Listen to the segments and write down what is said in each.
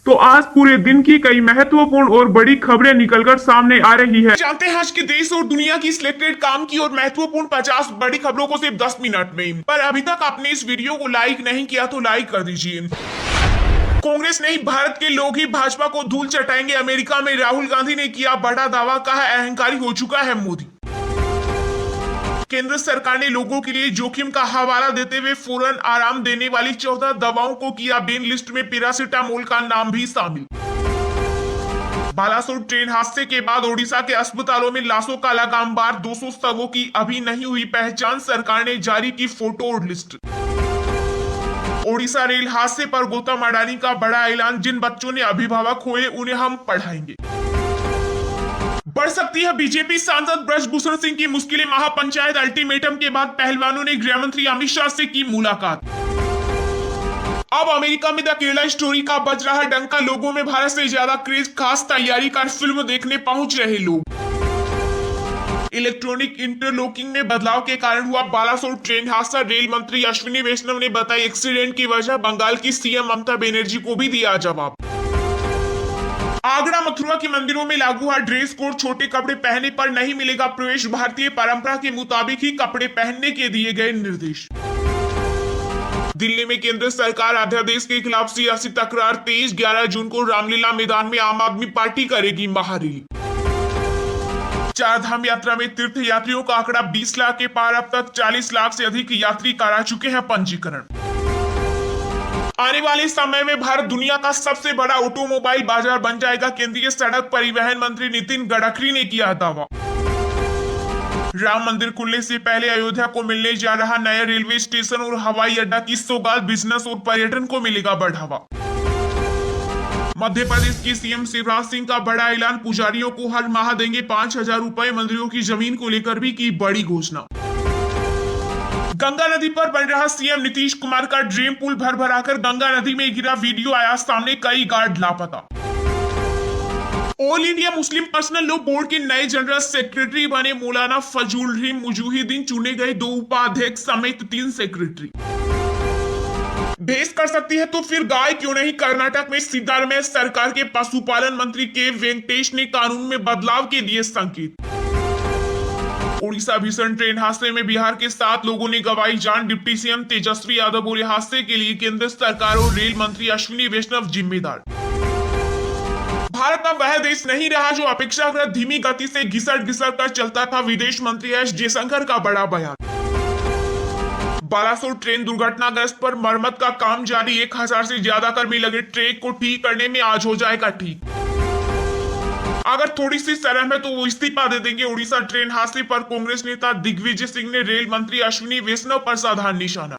तो आज पूरे दिन की कई महत्वपूर्ण और बड़ी खबरें निकलकर सामने आ रही है। जानते हैं आज के देश और दुनिया की सिलेक्टेड काम की और महत्वपूर्ण 50 बड़ी खबरों को सिर्फ 10 मिनट में। पर अभी तक आपने इस वीडियो को लाइक नहीं किया तो लाइक कर दीजिए। कांग्रेस नहीं, भारत के लोग ही भाजपा को धूल चटाएंगे। अमेरिका में राहुल गांधी ने किया बड़ा दावा, कहा अहंकारी हो चुका है मोदी। केंद्र सरकार ने लोगों के लिए जोखिम का हवाला देते हुए फौरन आराम देने वाली 14 दवाओं को किया बैन, लिस्ट में पैरासिटामोल का नाम भी शामिल। बालासोर ट्रेन हादसे के बाद ओडिशा के अस्पतालों में लाशों का लगामबार, 200 शवों की अभी नहीं हुई पहचान, सरकार ने जारी की फोटो और लिस्ट। ओडिशा रेल हादसे पर गौतम अडानी का बड़ा ऐलान, जिन बच्चों ने अभिभावक खोए उन्हें हम पढ़ाएंगे। बढ़ सकती है बीजेपी सांसद ब्रजभूषण सिंह की मुश्किलें, महापंचायत अल्टीमेटम के बाद पहलवानों ने गृह मंत्री अमित शाह से की मुलाकात। अब अमेरिका में द केरला स्टोरी का बज रहा डंका, लोगों में भारत से ज्यादा क्रेज, खास तैयारी कर फिल्म देखने पहुंच रहे लोग। इलेक्ट्रॉनिक इंटरलॉकिंग में बदलाव के कारण हुआ बालासोर ट्रेन हादसा, रेल मंत्री अश्विनी वैष्णव ने बताई एक्सीडेंट की वजह, बंगाल की सीएम ममता बनर्जी को भी दिया जवाब। आगरा मथुरा के मंदिरों में लागू हुआ ड्रेस कोड, छोटे कपड़े पहनने पर नहीं मिलेगा प्रवेश, भारतीय परंपरा के मुताबिक ही कपड़े पहनने के दिए गए निर्देश। दिल्ली में केंद्र सरकार अध्यादेश के खिलाफ सियासी तकरार तेज, 11 जून को रामलीला मैदान में आम आदमी पार्टी करेगी महारैली। चार धाम यात्रा में तीर्थ यात्रियों का आंकड़ा 20 लाख के पार, अब तक 40 लाख से अधिक यात्री करा चुके हैं पंजीकरण। आने वाले समय में भारत दुनिया का सबसे बड़ा ऑटोमोबाइल बाजार बन जाएगा, केंद्रीय सड़क परिवहन मंत्री नितिन गडकरी ने किया दावा। राम मंदिर खुलने से पहले अयोध्या को मिलने जा रहा नया रेलवे स्टेशन और हवाई अड्डा की सौगात, बिजनेस और पर्यटन को मिलेगा बढ़ावा। मध्य प्रदेश के सीएम शिवराज सिंह का बड़ा ऐलान, पुजारियों को हर माह देंगे 5,000 रुपए, मंदिरों की जमीन को लेकर भी की बड़ी घोषणा। गंगा नदी पर बन रहा सीएम नीतीश कुमार का ड्रीम पुल भर भराकर गंगा नदी में गिरा, वीडियो आया सामने, कई गार्ड लापता। All India Muslim personal law board के नए जनरल सेक्रेटरी बने मौलाना फजलुल रहीम मुजाहिदीन, चुने गए 2 उपाध्यक्ष समेत 3 सेक्रेटरी। भेस कर सकती है तो फिर गाय क्यों नहीं, कर्नाटक में सिद्धारमैया सरकार के पशुपालन मंत्री के वेंकटेश ने कानून में बदलाव के दिए संकेत। ओडिशा भीषण ट्रेन हादसे में बिहार के 7 लोगों ने गंवाई जान, डिप्टी सीएम तेजस्वी यादव बोले हादसे के लिए केंद्र सरकार और रेल मंत्री अश्विनी वैष्णव जिम्मेदार। भारत अब वह देश नहीं रहा जो अपेक्षाकृत धीमी गति से घिसट कर चलता था, विदेश मंत्री एस जयशंकर का बड़ा बयान। बालासोर ट्रेन दुर्घटनाग्रस्त पर मरम्मत का काम जारी, 1000 से ज्यादा कर्मी लगे, ट्रैक को ठीक करने में आज हो जाएगा ठीक। अगर थोड़ी सी शर्म है तो वो इस्तीफा दे देंगे। उड़ीसा ट्रेन हादसे पर कांग्रेस नेता दिग्विजय सिंह ने रेल मंत्री अश्विनी वैष्णव पर साधा निशाना।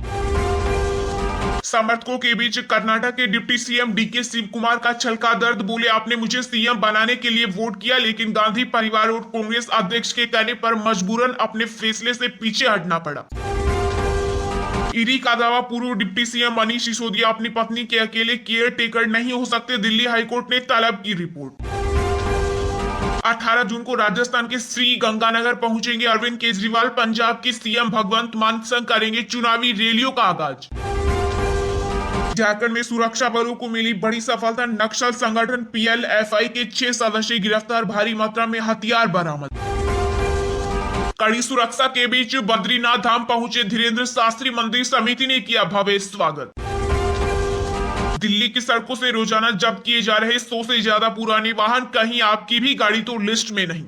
समर्थकों के बीच कर्नाटक के deputy CM DK Shivakumar का छलका दर्द, बोले आपने मुझे सीएम बनाने के लिए वोट किया, लेकिन गांधी परिवार और कांग्रेस अध्यक्ष के कहने पर मजबूरन अपने फैसले से पीछे हटना पड़ा। ईडी का दावा, पूर्व डिप्टी सीएम मनीष सिसोदिया अपनी पत्नी के अकेले केयर टेकर नहीं हो सकते, दिल्ली हाईकोर्ट ने तलब की रिपोर्ट। 18 जून को राजस्थान के श्री गंगानगर पहुंचेंगे अरविंद केजरीवाल, पंजाब के सीएम भगवंत मान संग करेंगे चुनावी रैलियों का आगाज। झारखंड में सुरक्षा बलों को मिली बड़ी सफलता, नक्सल संगठन पीएलएफआई के 6 सदस्य गिरफ्तार, भारी मात्रा में हथियार बरामद। कड़ी सुरक्षा के बीच बद्रीनाथ धाम पहुंचे धीरेन्द्र शास्त्री, मंदिर समिति ने किया भव्य स्वागत। दिल्ली की सड़कों से रोजाना जब्त किए जा रहे 100 से ज्यादा पुराने वाहन, कहीं आपकी भी गाड़ी तो लिस्ट में नहीं।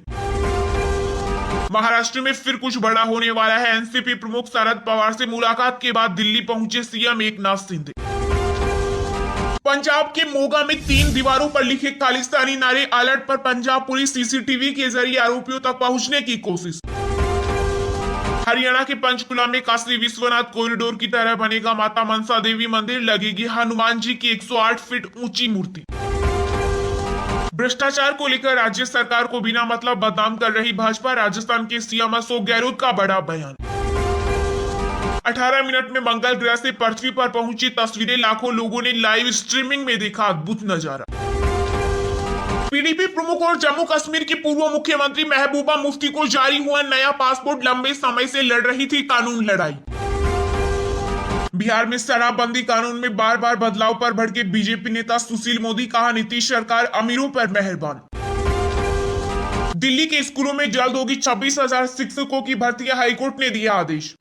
महाराष्ट्र में फिर कुछ बड़ा होने वाला है, एनसीपी प्रमुख शरद पवार से मुलाकात के बाद दिल्ली पहुंचे सीएम एकनाथ शिंदे। पंजाब के मोगा में 3 दीवारों पर लिखे खालिस्तानी नारे, अलर्ट पर पंजाब पुलिस, सीसीटीवी के जरिए आरोपियों तक पहुंचने की कोशिश। हरियाणा के पंचकुला में काशी विश्वनाथ कॉरिडोर की तरह बनेगा माता मनसा देवी मंदिर, लगेगी हनुमान जी की 108 फीट ऊंची मूर्ति। भ्रष्टाचार को लेकर राज्य सरकार को बिना मतलब बदनाम कर रही भाजपा, राजस्थान के सीएम अशोक गहलोत का बड़ा बयान। 18 मिनट में मंगल ग्रह से पृथ्वी पर पहुंची तस्वीरें, लाखों लोगों ने लाइव स्ट्रीमिंग में देखा अद्भुत नजारा। पीडीपी प्रमुख और जम्मू कश्मीर की पूर्व मुख्यमंत्री महबूबा मुफ्ती को जारी हुआ नया पासपोर्ट, लंबे समय से लड़ रही थी कानून लड़ाई। बिहार में शराबबंदी कानून में बार बार बदलाव पर भड़के बीजेपी नेता सुशील मोदी, कहा नीतीश सरकार अमीरों पर मेहरबान। दिल्ली के स्कूलों में जल्द होगी 26,000 शिक्षकों की भर्ती, हाईकोर्ट ने दिया आदेश।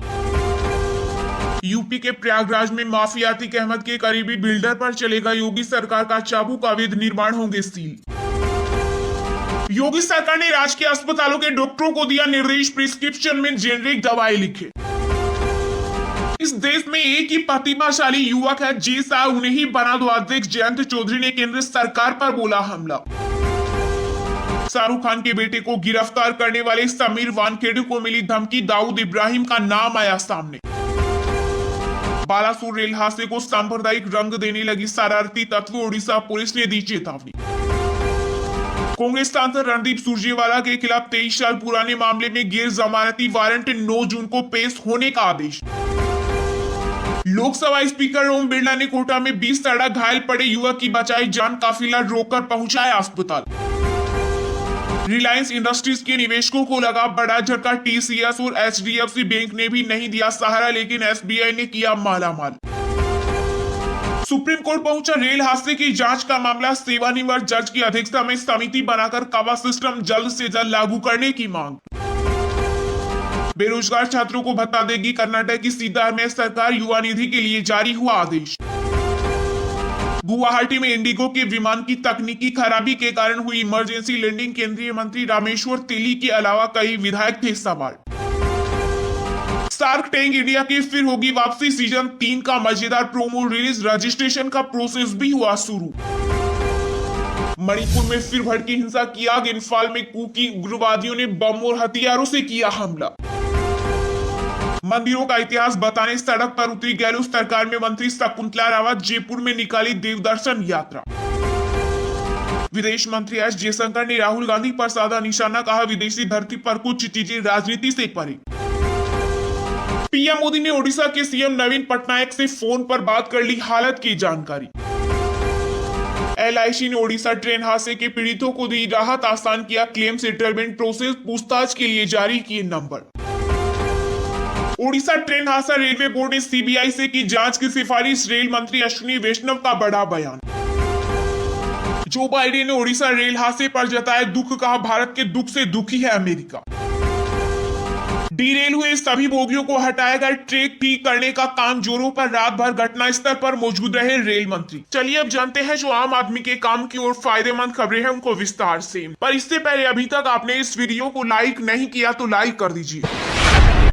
यूपी के प्रयागराज में माफिया अतीक अहमद के करीबी बिल्डर पर चलेगा योगी सरकार का चाबुक, अवैध निर्माण होंगे सील। योगी सरकार ने राजकीय अस्पतालों के डॉक्टरों को दिया निर्देश, प्रिस्क्रिप्शन में जेनरिक दवाएं लिखे। इस देश में एक ही प्रतिभाशाली युवक है, जी साहब उन्हें ही बना दो अध्यक्ष। जयंत चौधरी ने केंद्र सरकार पर बोला हमला। शाहरुख खान के बेटे को गिरफ्तार करने वाले समीर वानखेड़े को मिली धमकी, दाऊद इब्राहिम का नाम आया सामने। बालासोर रेल हादसे को सांप्रदायिक रंग देने लगी शरारती तत्व, ओडिशा पुलिस ने दी चेतावनी। कांग्रेस सांसद रणदीप सुरजेवाला के खिलाफ 23 साल पुराने मामले में गैर जमानती वारंट 9 जून को पेश होने का आदेश। लोकसभा स्पीकर ओम बिरला ने कोटा में 20 सड़क घायल पड़े युवक की बचाई जान, काफिला रोककर पहुंचाया अस्पताल। रिलायंस इंडस्ट्रीज के निवेशकों को लगा बड़ा झटका, टीसीएस और एचडीएफसी बैंक ने भी नहीं दिया सहारा, लेकिन एसबीआई ने किया मालामाल। सुप्रीम कोर्ट पहुंचा रेल हादसे की जांच का मामला, सेवानिवृत्त जज की अध्यक्षता में समिति बनाकर कवा सिस्टम जल्द से जल्द लागू करने की मांग। बेरोजगार छात्रों को भत्ता देगी कर्नाटक की सीधा में सरकार, युवा निधि के लिए जारी हुआ आदेश। गुवाहाटी में इंडिगो के विमान की तकनीकी खराबी के कारण हुई इमरजेंसी लैंडिंग, केंद्रीय मंत्री रामेश्वर तेली के अलावा कई विधायक थे सवाल। शार्क टैंक इंडिया की फिर होगी वापसी, सीजन 3 का मजेदार प्रोमो रिलीज, रजिस्ट्रेशन का प्रोसेस भी हुआ शुरू। मणिपुर में फिर भड़की हिंसा की आग, इम्फाल में कुकी उग्रवादियों ने बम और हथियारों से किया हमला। मंदिरों का इतिहास बताने सड़क पर उतरी गहलोत सरकार में मंत्री शकुंतला रावत, जयपुर में निकाली देवदर्शन यात्रा। विदेश मंत्री एस जयशंकर ने राहुल गांधी पर साधा निशाना, कहा विदेशी धरती पर कुछ चीजें राजनीति से परे। पीएम मोदी ने ओडिशा के सीएम नवीन पटनायक से फोन पर बात कर ली, हालत की जानकारी। एलआईसी ने ओडिशा ट्रेन हादसे के पीड़ितों को दी राहत, आसान किया क्लेम सेटलमेंट प्रोसेस, पूछताछ के लिए जारी किए नंबर। ओडिशा ट्रेन हादसा, रेलवे बोर्ड ने सीबीआई से की जांच की सिफारिश, रेल मंत्री अश्विनी वैष्णव का बड़ा बयान। जो बाइडेन ने ओडिशा रेल हादसे पर जताया दुख, कहा भारत के दुख से दुखी है अमेरिका। डीरेल हुए सभी बोगियों को हटाया गया, ट्रैक ठीक करने का काम जोरों पर, रात भर घटनास्थल पर मौजूद रहे रेल मंत्री। चलिए अब जानते हैं जो आम आदमी के काम की और फायदेमंद खबरें हैं उनको विस्तार से। पर इससे पहले अभी तक आपने इस वीडियो को लाइक नहीं किया तो लाइक कर दीजिए।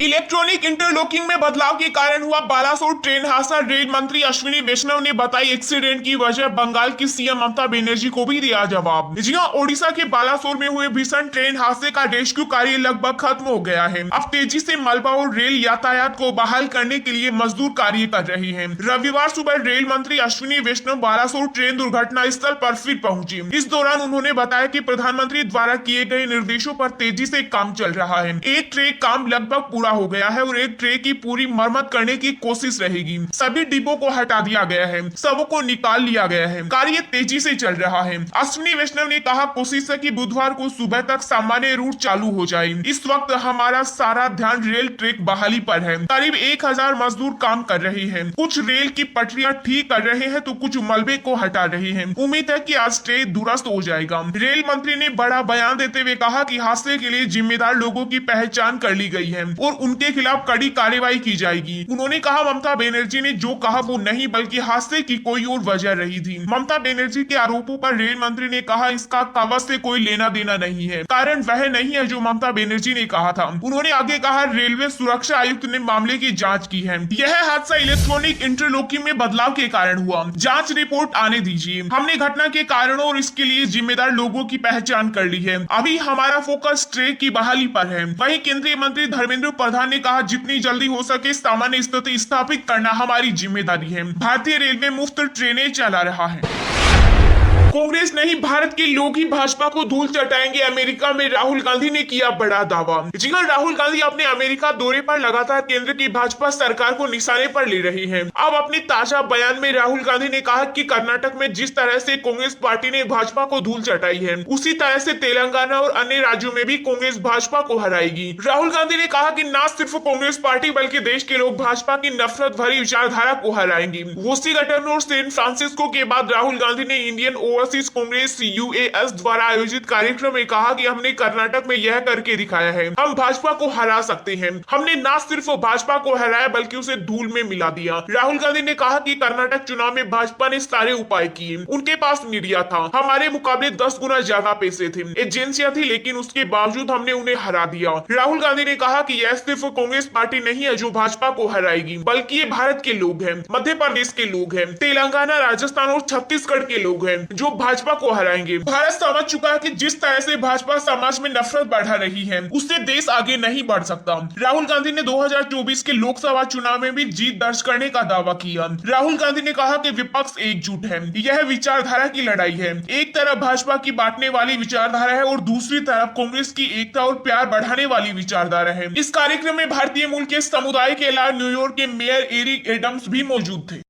इलेक्ट्रॉनिक इंटरलॉकिंग में बदलाव के कारण हुआ बालासोर ट्रेन हादसा, रेल मंत्री अश्विनी वैष्णव ने बताई एक्सीडेंट की वजह, बंगाल की सीएम ममता बनर्जी को भी दिया जवाब। जी हां, ओडिशा के बालासोर में हुए भीषण ट्रेन हादसे का रेस्क्यू कार्य लगभग खत्म हो गया है। अब तेजी से मलबा और रेल यातायात को बहाल करने के लिए मजदूर कार्य कर रहे हैं। रविवार सुबह रेल मंत्री अश्विनी वैष्णव बालासोर ट्रेन दुर्घटना स्थल पर फिर पहुंची। इस दौरान उन्होंने बताया कि प्रधानमंत्री द्वारा किए गए निर्देशों पर तेजी से काम चल रहा है। एक ट्रेक काम लगभग पूरा हो गया है और एक ट्रेन की पूरी मरम्मत करने की कोशिश रहेगी। सभी डिब्बों को हटा दिया गया है, सबों को निकाल लिया गया है, कार्य तेजी से चल रहा है। अश्विनी वैष्णव ने कहा कोशिश है कि बुधवार को सुबह तक सामान्य रूट चालू हो जाए। इस वक्त हमारा सारा ध्यान रेल ट्रैक बहाली पर है। करीब 1000 मजदूर काम कर रहे हैं, कुछ रेल की पटरियां ठीक कर रहे हैं तो कुछ मलबे को हटा रहे हैं। उम्मीद है कि आज ट्रेन दुरुस्त हो जाएगा। रेल मंत्री ने बड़ा बयान देते हुए कहा कि हादसे के लिए जिम्मेदार लोगों की पहचान कर ली गई है और उनके खिलाफ कड़ी कार्रवाई की जाएगी। उन्होंने कहा ममता बनर्जी ने जो कहा वो नहीं बल्कि हादसे की कोई और वजह रही थी। ममता बनर्जी के आरोपों पर रेल मंत्री ने कहा इसका कागज से कोई लेना देना नहीं है, कारण वह नहीं है जो ममता बनर्जी ने कहा था। उन्होंने आगे कहा रेलवे सुरक्षा आयुक्त ने मामले की जांच की है। यह हादसा इलेक्ट्रॉनिक इंटरलॉकिंग में बदलाव के कारण हुआ, जांच रिपोर्ट आने दीजिए। हमने घटना के कारणों और इसके लिए जिम्मेदार लोगों की पहचान कर ली है। अभी हमारा फोकस ट्रेन की बहाली पर है। वहीं केंद्रीय मंत्री धर्मेंद्र प्रधान ने कहा जितनी जल्दी हो सके सामान्य स्थिति स्थापित करना हमारी जिम्मेदारी है। भारतीय रेलवे मुफ्त ट्रेनें चला रहा है। कांग्रेस नहीं, भारत के लोग ही भाजपा को धूल चटाएंगे, अमेरिका में राहुल गांधी ने किया बड़ा दावा। जी हां, राहुल गांधी अपने अमेरिका दौरे पर लगातार केंद्र की भाजपा सरकार को निशाने पर ले रही हैं। अब अपने ताजा बयान में राहुल गांधी ने कहा कि कर्नाटक में जिस तरह से कांग्रेस पार्टी ने भाजपा को धूल चटाई है, उसी तरह से तेलंगाना और अन्य राज्यों में भी कांग्रेस भाजपा को हराएगी। राहुल गांधी ने कहा कि न सिर्फ कांग्रेस पार्टी बल्कि देश के लोग भाजपा की नफरत भरी विचारधारा को हराएंगे। वॉशिंगटन और सैन फ्रांसिस्को के बाद राहुल गांधी ने इंडियन ओवरसीज कांग्रेस यूएएस द्वारा आयोजित कार्यक्रम में कहा कि हमने कर्नाटक में यह करके दिखाया है, हम भाजपा को हरा सकते हैं। हमने न सिर्फ भाजपा को हराया बल्कि उसे धूल में मिला दिया। राहुल गांधी ने कहा कि कर्नाटक चुनाव में भाजपा ने सारे उपाय किए, उनके पास मीडिया था, हमारे मुकाबले 10 गुना ज्यादा पैसे थे, एजेंसियां थी, लेकिन उसके बावजूद हमने उन्हें हरा दिया। राहुल गांधी ने कहा कि यह सिर्फ कांग्रेस पार्टी नहीं है जो भाजपा को हराएगी, बल्कि ये भारत के लोग हैं, मध्य प्रदेश के लोग हैं, तेलंगाना, राजस्थान और छत्तीसगढ़ के लोग हैं जो भाजपा को हराएंगे। भारत समझ चुका है कि जिस तरह से भाजपा समाज में नफरत बढ़ा रही है, उससे देश आगे नहीं बढ़ सकता। राहुल गांधी ने 2024 के लोकसभा चुनाव में भी जीत दर्ज करने का दावा किया। राहुल गांधी ने कहा कि विपक्ष एकजुट है, यह विचारधारा की लड़ाई है। एक तरफ भाजपा की बांटने वाली विचारधारा है और दूसरी तरफ कांग्रेस की एकता और प्यार बढ़ाने वाली विचारधारा है। इस कार्यक्रम में भारतीय मूल के समुदाय के अलावा न्यूयॉर्क के मेयर एरिक एडम्स भी मौजूद थे।